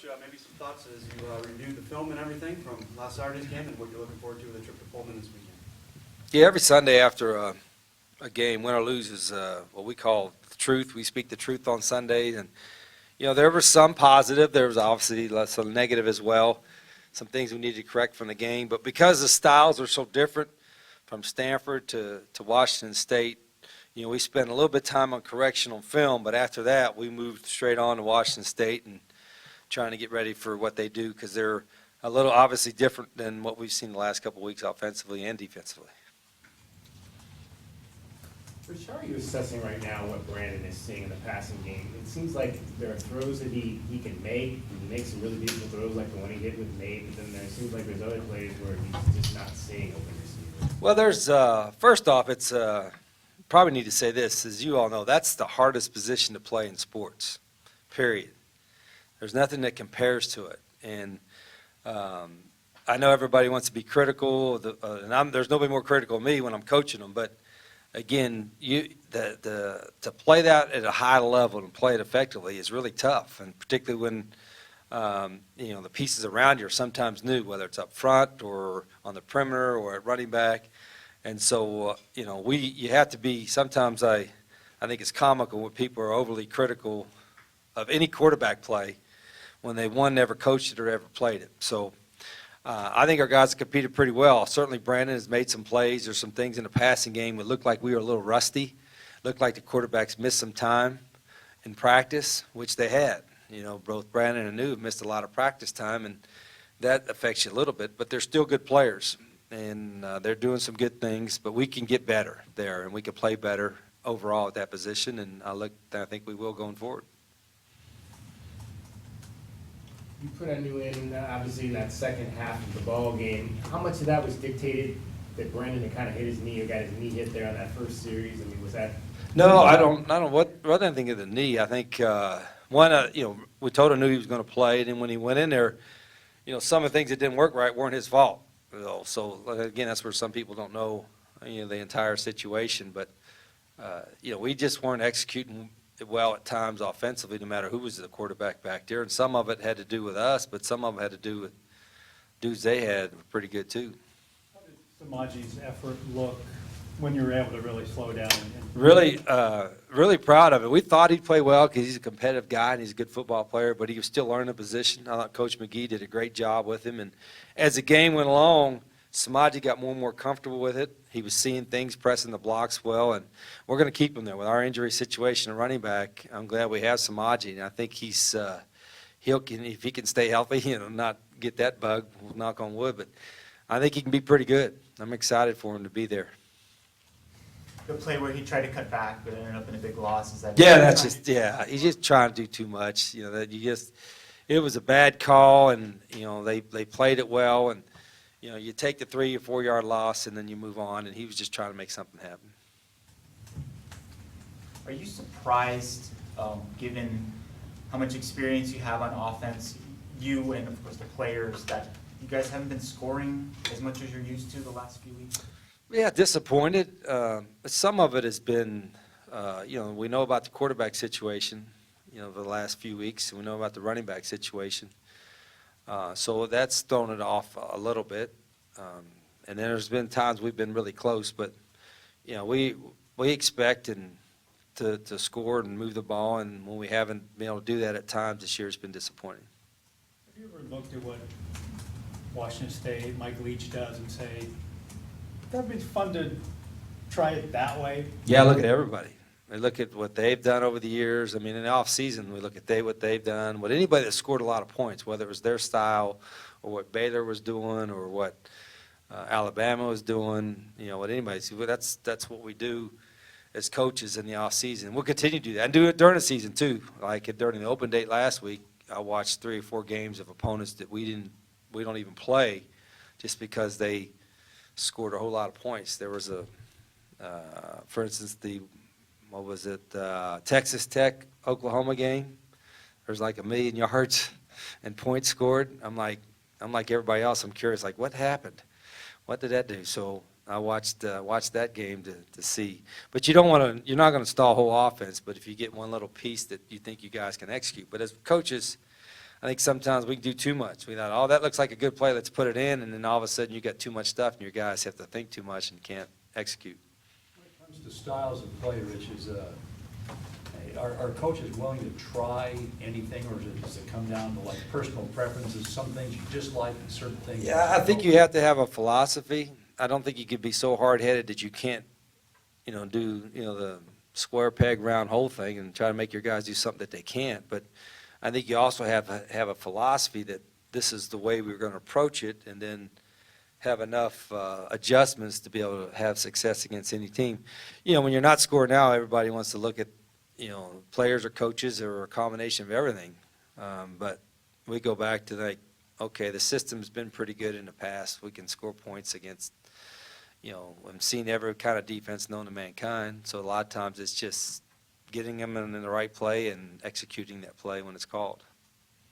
Coach, maybe some thoughts as you review the film and everything from last Saturday's game and what you're looking forward to with the trip to Pullman this weekend. Yeah, every Sunday after a game, win or lose, is what we call the truth. We speak the truth on Sundays, and there was some positive. There was obviously some negative as well. Some things we needed to correct from the game, but because the styles are so different from Stanford to Washington State, we spent a little bit of time on correction on film, but after that, we moved straight on to Washington State and trying to get ready for what they do because they're a little obviously different than what we've seen the last couple of weeks offensively and defensively. Rich, how are you assessing right now what Brandon is seeing in the passing game? It seems like there are throws that he can make. He makes some really beautiful throws like the one he hit with Nate, but then there seems like there's other plays where he's just not seeing open receivers. Well, there's first off, it's probably need to say this, as you all know, that's the hardest position to play in sports, period. There's nothing that compares to it. And I know everybody wants to be critical, and there's nobody more critical than me when I'm coaching them. But again, to play that at a high level and play it effectively is really tough, and particularly when the pieces around you are sometimes new, whether it's up front or on the perimeter or at running back. And so you have to be. Sometimes I think it's comical when people are overly critical of any quarterback play when they never coached it or ever played it. So I think our guys have competed pretty well. Certainly Brandon has made some plays. There's some things in the passing game that looked like we were a little rusty. Looked like the quarterbacks missed some time in practice, which they had. Both Brandon and Anu have missed a lot of practice time, and that affects you a little bit. But they're still good players, and they're doing some good things. But we can get better there, and we can play better overall at that position, and I think we will going forward. You put Anu in, obviously, in that second half of the ball game. How much of that was dictated that Brandon had kind of hit his knee or got his knee hit there on that first series? I mean, was that? No, I don't. What I think of the knee. I think we told Anu he was going to play, and then when he went in there, some of the things that didn't work right weren't his fault. So again, that's where some people don't know, the entire situation. But we just weren't executing well at times offensively, no matter who was the quarterback back there. And some of it had to do with us, but some of it had to do with dudes they had were pretty good too. How did Samaji's effort look when you were able to really slow down? Really proud of it. We thought he'd play well because he's a competitive guy and he's a good football player, but he was still learning the position. I thought Coach McGee did a great job with him. And as the game went along, Samaji got more and more comfortable with it. He was seeing things, pressing the blocks well, and we're going to keep him there. With our injury situation at running back, I'm glad we have Samaji, and I think if he can stay healthy, not get that bug, knock on wood, but I think he can be pretty good. I'm excited for him to be there. The play where he tried to cut back but ended up in a big loss, is that? Yeah, he's just trying to do too much. It was a bad call, and they played it well, and you take the 3 or 4 yard loss and then you move on, and he was just trying to make something happen. Are you surprised, given how much experience you have on offense, you and of course the players, that you guys haven't been scoring as much as you're used to the last few weeks? Yeah, disappointed. Some of it has been, we know about the quarterback situation, the last few weeks, and we know about the running back situation. So that's thrown it off a little bit. And then there's been times we've been really close, but we expect to score and move the ball, and when we haven't been able to do that at times this year, it's been disappointing. Have you ever looked at what Washington State, Mike Leach does and say, that'd be fun to try it that way? Yeah, look at everybody. I look at what they've done over the years. I mean, in the off-season, we look at what they've done, what anybody that scored a lot of points, whether it was their style or what Baylor was doing or what Alabama was doing, what anybody. That's what we do as coaches in the off-season. We'll continue to do that and do it during the season too. Like during the open date last week, I watched 3 or 4 games of opponents that we don't even play just because they scored a whole lot of points. There was for instance, Texas Tech, Oklahoma game. There's like 1 million yards and points scored. I'm like everybody else. I'm curious, like what happened? What did that do? So I watched that game to see. But you're not going to stall a whole offense. But if you get one little piece that you think you guys can execute. But as coaches, I think sometimes we do too much. We thought, oh, that looks like a good play, let's put it in, and then all of a sudden you got too much stuff and your guys have to think too much and can't execute. When it comes to styles of play, Rich, are coaches willing to try anything, or does it come down to like personal preferences, some things you just like and certain things? Yeah, I think you have to have a philosophy. I don't think you could be so hard-headed that you can't, do, the square peg, round hole thing and try to make your guys do something that they can't. But I think you also have a philosophy that this is the way we're going to approach it, and then have enough adjustments to be able to have success against any team. When you're not scoring now, everybody wants to look at, players or coaches or a combination of everything. But we go back to okay, the system's been pretty good in the past. We can score points against, I've seen every kind of defense known to mankind. So a lot of times it's just getting them in the right play and executing that play when it's called.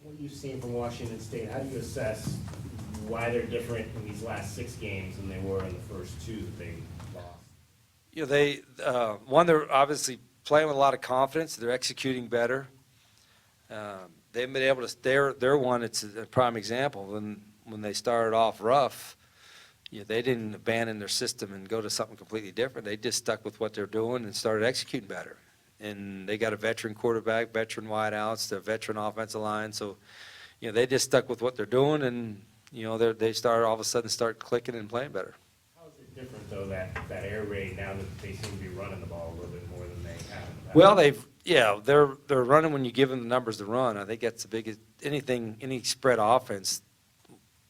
What you've seen from Washington State, how do you assess why they're different in these last 6 games than they were in the first 2 that they lost? They're obviously playing with a lot of confidence. They're executing better. They've been able to, their one, it's a prime example. When they started off rough, they didn't abandon their system and go to something completely different. They just stuck with what they're doing and started executing better. And they got a veteran quarterback, veteran wideouts, a veteran offensive line. So, they just stuck with what they're doing, and, they started all of a sudden start clicking and playing better. How is it different, though, that air raid, now that they seem to be running the ball a little bit more than they have in the past? Well, they're running when you give them the numbers to run. I think that's the biggest, any spread offense,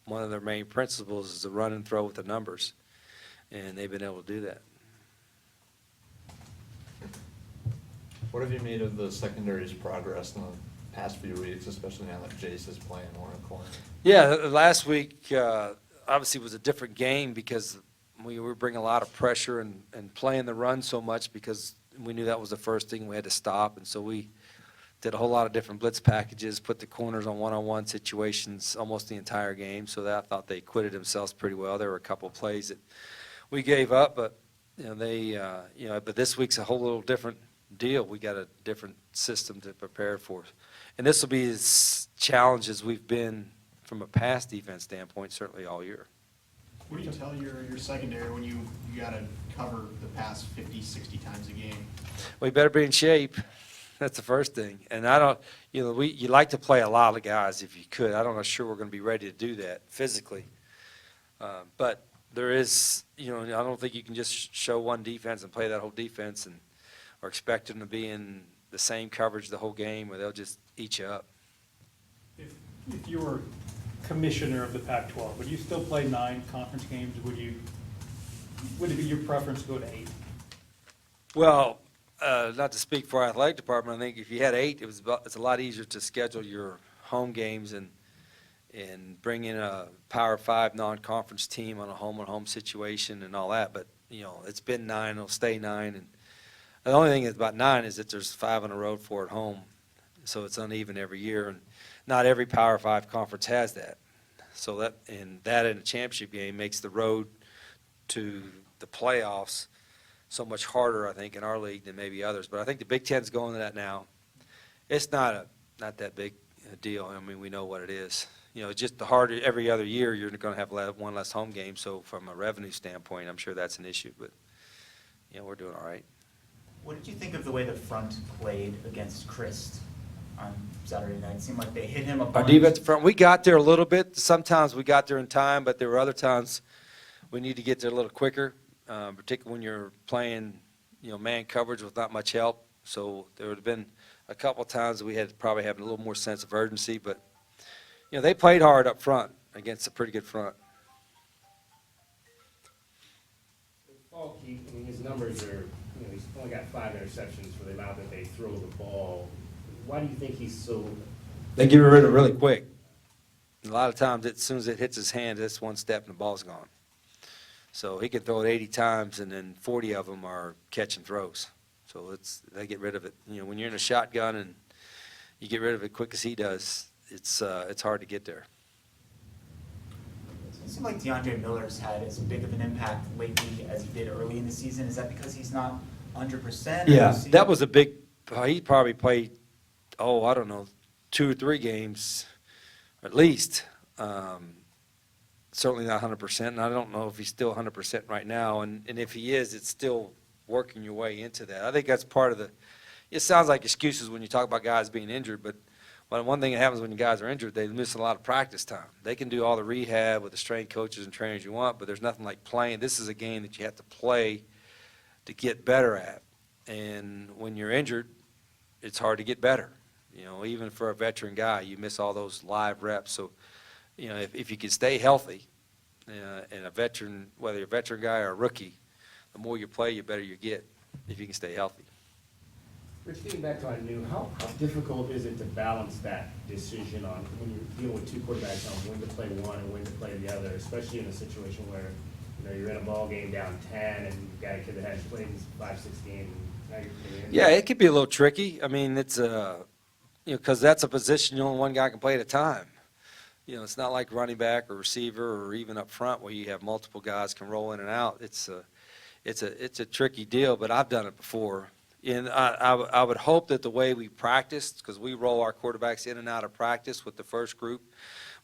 one of their main principles is to run and throw with the numbers. And they've been able to do that. What have you made of the secondary's progress in the past few weeks, especially now that Jace is playing more in the corner? Yeah, last week obviously was a different game because we were bringing a lot of pressure and playing the run so much because we knew that was the first thing we had to stop. And so we did a whole lot of different blitz packages, put the corners on one-on-one situations almost the entire game. So that I thought they acquitted themselves pretty well. There were a couple of plays that we gave up, but but this week's a whole little different deal. We got a different system to prepare for. And this will be as challenged as we've been from a pass defense standpoint, certainly all year. What do you tell your secondary when you got to cover the pass 50, 60 times a game? We better be in shape. That's the first thing. And I don't, you like to play a lot of guys if you could. I'm not sure we're going to be ready to do that physically. But there is, I don't think you can just show one defense and play that whole defense or expect them to be in the same coverage the whole game where they'll just eat you up. If you were commissioner of the Pac-12, would you still play 9 conference games? Would it be your preference to go to 8? Well, not to speak for our athletic department, I think if you had 8, it's a lot easier to schedule your home games and bring in a Power 5 non-conference team on a home-and-home situation and all that. But, it's been 9, it'll stay 9. And the only thing about 9 is that there's 5 on the road, 4 at home. So it's uneven every year. And not every Power 5 conference has that. So that in a championship game makes the road to the playoffs so much harder, I think, in our league than maybe others. But I think the Big Ten's going to that now. It's not that big a deal. I mean, we know what it is. Just the harder every other year, you're going to have one less home game. So from a revenue standpoint, I'm sure that's an issue. But, we're doing all right. What did you think of the way the front played against Christ on Saturday night? It seemed like they hit him a bunch. Our defensive front, we got there a little bit. Sometimes we got there in time, but there were other times we need to get there a little quicker, particularly when you're playing, man coverage with not much help. So there would have been a couple of times we had to probably have a little more sense of urgency, but, they played hard up front against a pretty good front. Falk, his numbers are, he's only got 5 interceptions for the amount that they throw the ball. Why do you think he's so... They get rid of it really quick. A lot of times, as soon as it hits his hand, it's one step and the ball's gone. So he can throw it 80 times, and then 40 of them are catch and throws. So they get rid of it. When you're in a shotgun and you get rid of it quick as he does, it's hard to get there. It seems like DeAndre Miller's had as big of an impact lately as he did early in the season. Is that because he's not 100%? Yeah, that was a big – he probably played, I don't know, 2 or 3 games at least. Certainly not 100%, and I don't know if he's still 100% right now, and if he is, it's still working your way into that. I think that's part of the, it sounds like excuses when you talk about guys being injured, but one thing that happens when you guys are injured, they miss a lot of practice time. They can do all the rehab with the strength coaches and trainers you want, but there's nothing like playing. This is a game that you have to play to get better at, and when you're injured, it's hard to get better. You know, even for a veteran guy, you miss all those live reps. So, you know, if you can stay healthy, and a veteran, whether you're a veteran guy or a rookie, the more you play, the better you get if you can stay healthy. Rich, getting back to our new, how difficult is it to balance that decision on when you're dealing with two quarterbacks on when to play one and when to play the other, especially in a situation where, you know, you're in a ball game down 10 and you've got a kid that hasn't played in 5-6 games, and now you're putting in. Yeah, it could be a little tricky. I mean, it's you know, because that's a position only one guy can play at a time. You know, it's not like running back or receiver or even up front where you have multiple guys can roll in and out. It's a tricky deal, but I've done it before. And I would hope that the way we practiced, because we roll our quarterbacks in and out of practice with the first group,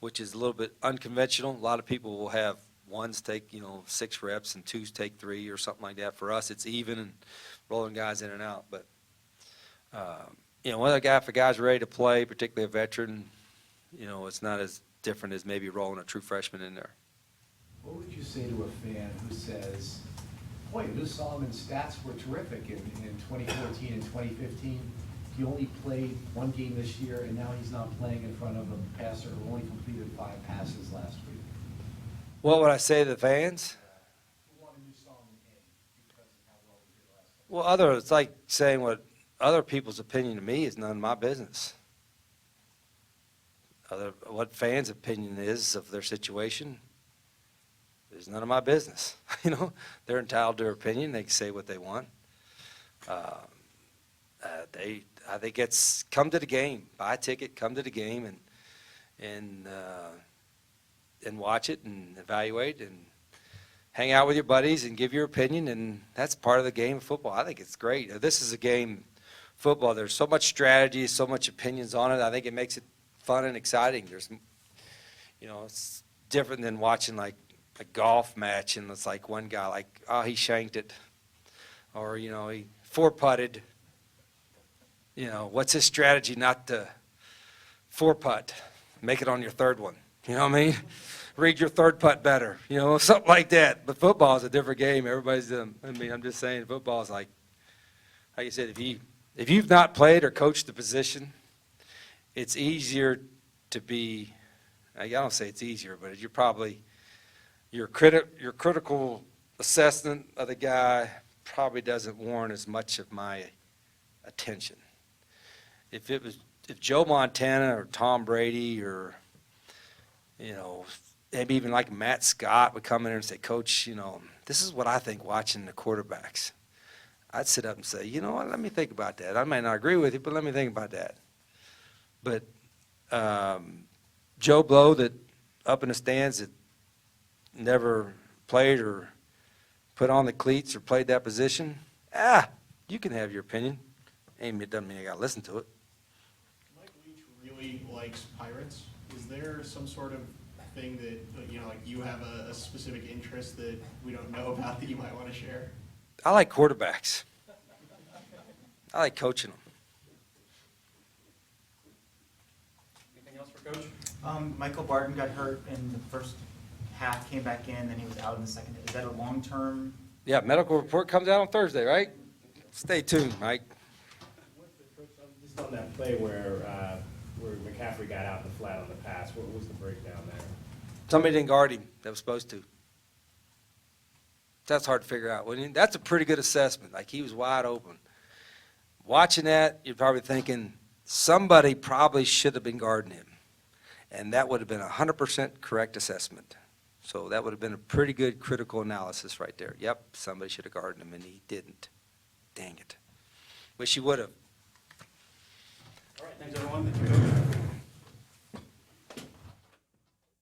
which is a little bit unconventional. A lot of people will have ones take, you know, 6 reps and 2s take 3 or something like that. For us, it's even and rolling guys in and out. But, you know, if a guy's ready to play, particularly a veteran, you know, it's not as different as maybe rolling a true freshman in there. What would you say to a fan who says, boy, Lou Solomon's stats were terrific in 2014 and 2015. He only played 1 game this year, and now he's not playing in front of a passer who only completed 5 passes last week. What would I say to the fans? Who wanted Lou Solomon in because of how well he did last time? Well, it's like saying what other people's opinion to me is none of my business. What fans' opinion is of their situation is none of my business. You know, they're entitled to their opinion. They can say what they want. I think it's come to the game, buy a ticket, come to the game, and watch it and evaluate and hang out with your buddies and give your opinion, and that's part of the game of football. I think it's great. This is a game, football. There's so much strategy, so much opinions on it. I think it makes it fun and exciting. There's, you know, it's different than watching like a golf match and it's like one guy like, oh, he shanked it, or, you know, he 4-putted. You know, what's his strategy not to 4-putt? Make it on your 3rd one. You know what I mean? Read your 3rd putt better. You know, something like that. But football is a different game. Everybody's, I mean, I'm just saying, football is like you said, if you've not played or coached the position, it's easier to be, I don't say it's easier, but you're probably, your critical assessment of the guy probably doesn't warrant as much of my attention. If Joe Montana or Tom Brady or, you know, maybe even like Matt Scott would come in and say, Coach, you know, this is what I think watching the quarterbacks. I'd sit up and say, you know what, let me think about that. I may not agree with you, but let me think about that. But Joe Blow, that up in the stands, that never played or put on the cleats or played that position, you can have your opinion. It doesn't mean you got to listen to it. Mike Leach really likes Pirates. Is there some sort of thing that, you know, like you have a specific interest that we don't know about that you might want to share? I like quarterbacks. I like coaching them. Anything else for Coach? Michael Barton got hurt in the first half, came back in, then he was out in the second. Is that a long-term? Yeah, medical report comes out on Thursday, right? Stay tuned, Mike. Just on that play where McCaffrey got out in the flat on the pass, what was the breakdown there? Somebody didn't guard him that was supposed to. That's hard to figure out. That's a pretty good assessment. Like, he was wide open. Watching that, you're probably thinking somebody probably should have been guarding him. And that would have been a 100% correct assessment. So that would have been a pretty good critical analysis right there. Yep, somebody should have guarded him, and he didn't. Dang it. Wish he would have. All right, thanks, everyone. Thank you, Coach.